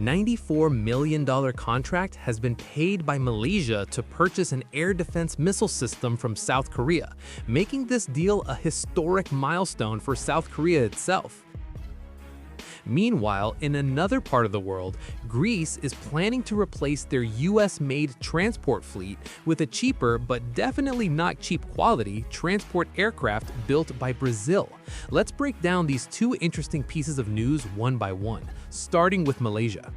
$94 million contract has been paid by Malaysia to purchase an air defense missile system from South Korea, making this deal a historic milestone for South Korea itself. Meanwhile, in another part of the world, Greece is planning to replace their US-made transport fleet with a cheaper, but definitely not cheap quality, transport aircraft built by Brazil. Let's break down these two interesting pieces of news one by one, starting with Malaysia.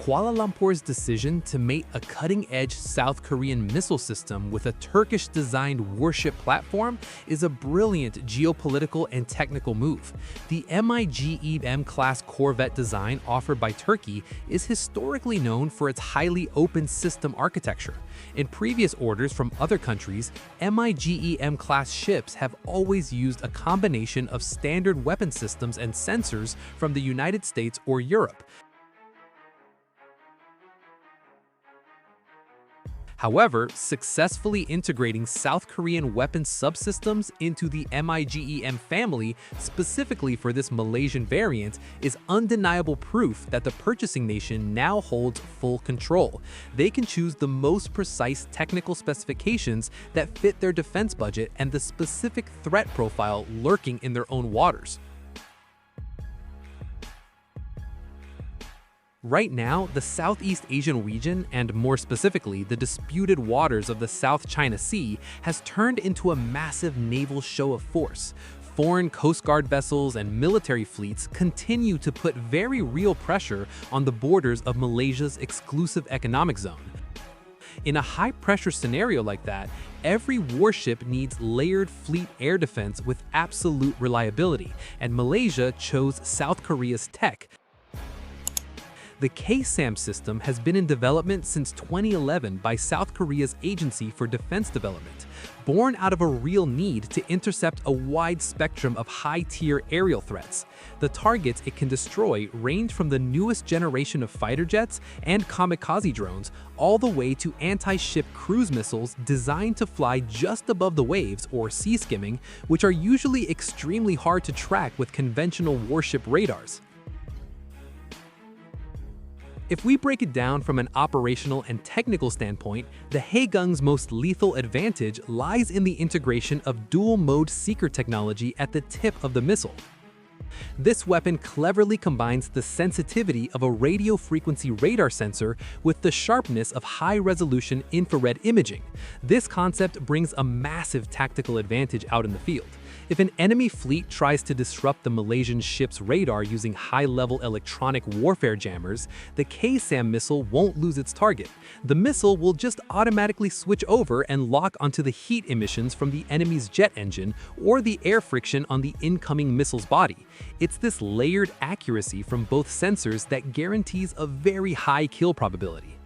Kuala Lumpur's decision to mate a cutting-edge South Korean missile system with a Turkish-designed warship platform is a brilliant geopolitical and technical move. The MIGEM-class corvette design offered by Turkey is historically known for its highly open system architecture. In previous orders from other countries, MIGEM-class ships have always used a combination of standard weapon systems and sensors from the United States or Europe. However, successfully integrating South Korean weapon subsystems into the MIGEM family specifically for this Malaysian variant is undeniable proof that the purchasing nation now holds full control. They can choose the most precise technical specifications that fit their defense budget and the specific threat profile lurking in their own waters. Right now, the Southeast Asian region, and more specifically, the disputed waters of the South China Sea, has turned into a massive naval show of force. Foreign Coast Guard vessels and military fleets continue to put very real pressure on the borders of Malaysia's exclusive economic zone. In a high-pressure scenario like that, every warship needs layered fleet air defense with absolute reliability, and Malaysia chose South Korea's tech. The K-SAAM system has been in development since 2011 by South Korea's Agency for Defense Development, born out of a real need to intercept a wide spectrum of high-tier aerial threats. The targets it can destroy range from the newest generation of fighter jets and kamikaze drones all the way to anti-ship cruise missiles designed to fly just above the waves, or sea-skimming, which are usually extremely hard to track with conventional warship radars. If we break it down from an operational and technical standpoint, the Haeggung's most lethal advantage lies in the integration of dual-mode seeker technology at the tip of the missile. This weapon cleverly combines the sensitivity of a radio frequency radar sensor with the sharpness of high-resolution infrared imaging. This concept brings a massive tactical advantage out in the field. If an enemy fleet tries to disrupt the Malaysian ship's radar using high-level electronic warfare jammers, the K-SAAM missile won't lose its target. The missile will just automatically switch over and lock onto the heat emissions from the enemy's jet engine or the air friction on the incoming missile's body. It's this layered accuracy from both sensors that guarantees a very high kill probability.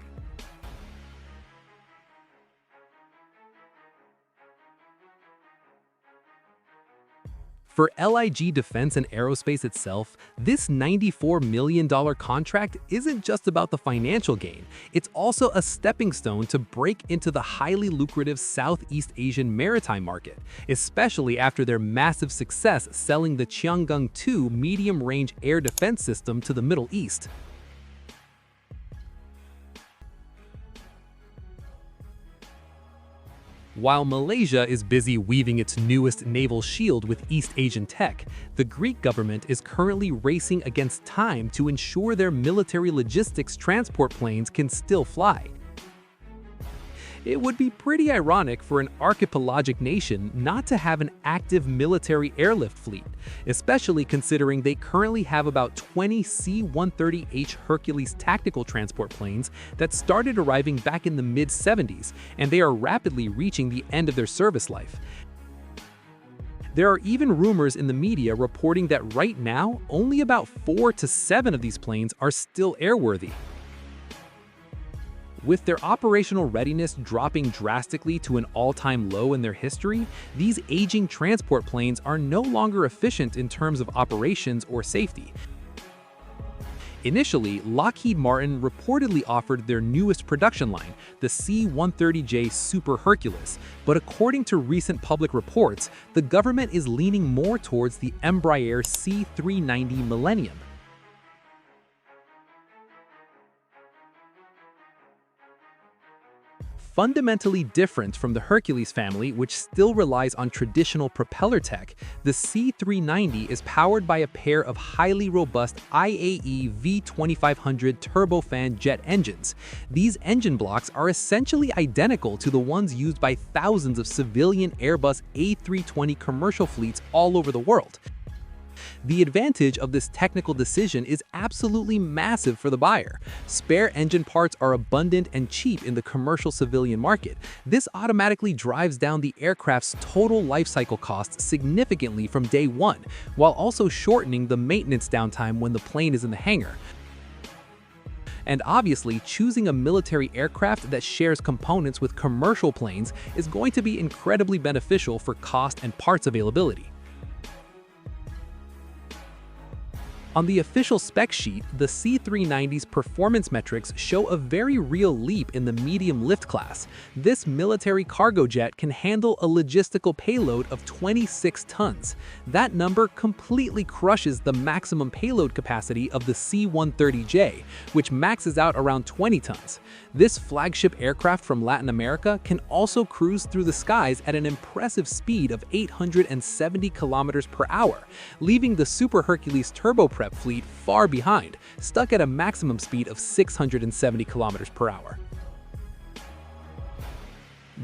For LIG Defense and Aerospace itself, this $94 million contract isn't just about the financial gain, it's also a stepping stone to break into the highly lucrative Southeast Asian maritime market, especially after their massive success selling the Cheongung-II medium-range air defense system to the Middle East. While Malaysia is busy weaving its newest naval shield with East Asian tech, the Greek government is currently racing against time to ensure their military logistics transport planes can still fly. It would be pretty ironic for an archipelagic nation not to have an active military airlift fleet, especially considering they currently have about 20 C-130H Hercules tactical transport planes that started arriving back in the mid-70s, and they are rapidly reaching the end of their service life. There are even rumors in the media reporting that right now, only about 4 to 7 of these planes are still airworthy. With their operational readiness dropping drastically to an all-time low in their history, these aging transport planes are no longer efficient in terms of operations or safety. Initially, Lockheed Martin reportedly offered their newest production line, the C-130J Super Hercules, but according to recent public reports, the government is leaning more towards the Embraer C-390 Millennium. Fundamentally different from the Hercules family, which still relies on traditional propeller tech, the C-390 is powered by a pair of highly robust IAE V2500 turbofan jet engines. These engine blocks are essentially identical to the ones used by thousands of civilian Airbus A320 commercial fleets all over the world. The advantage of this technical decision is absolutely massive for the buyer. Spare engine parts are abundant and cheap in the commercial civilian market. This automatically drives down the aircraft's total lifecycle costs significantly from day one, while also shortening the maintenance downtime when the plane is in the hangar. And obviously, choosing a military aircraft that shares components with commercial planes is going to be incredibly beneficial for cost and parts availability. On the official spec sheet, the C-390's performance metrics show a very real leap in the medium lift class. This military cargo jet can handle a logistical payload of 26 tons. That number completely crushes the maximum payload capacity of the C-130J, which maxes out around 20 tons. This flagship aircraft from Latin America can also cruise through the skies at an impressive speed of 870 kilometers per hour, leaving the Super Hercules turboprop fleet far behind, stuck at a maximum speed of 670 kilometers per hour.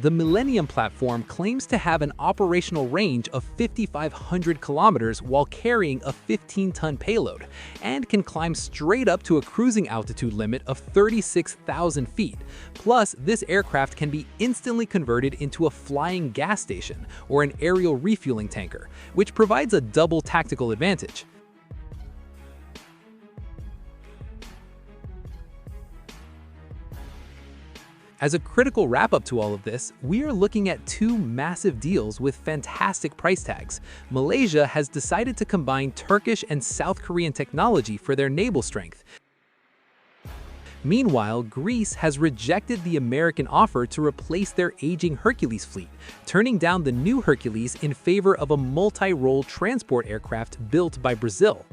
The Millennium platform claims to have an operational range of 5,500 kilometers while carrying a 15-ton payload, and can climb straight up to a cruising altitude limit of 36,000 feet. Plus, this aircraft can be instantly converted into a flying gas station or an aerial refueling tanker, which provides a double tactical advantage. As a critical wrap-up to all of this, we are looking at two massive deals with fantastic price tags. Malaysia has decided to combine Turkish and South Korean technology for their naval strength. Meanwhile, Greece has rejected the American offer to replace their aging Hercules fleet, turning down the new Hercules in favor of a multi-role transport aircraft built by Brazil.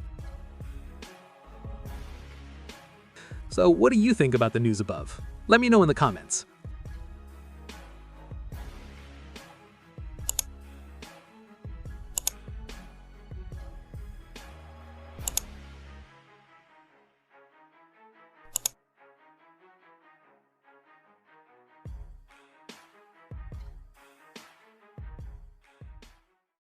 So what do you think about the news above? Let me know in the comments.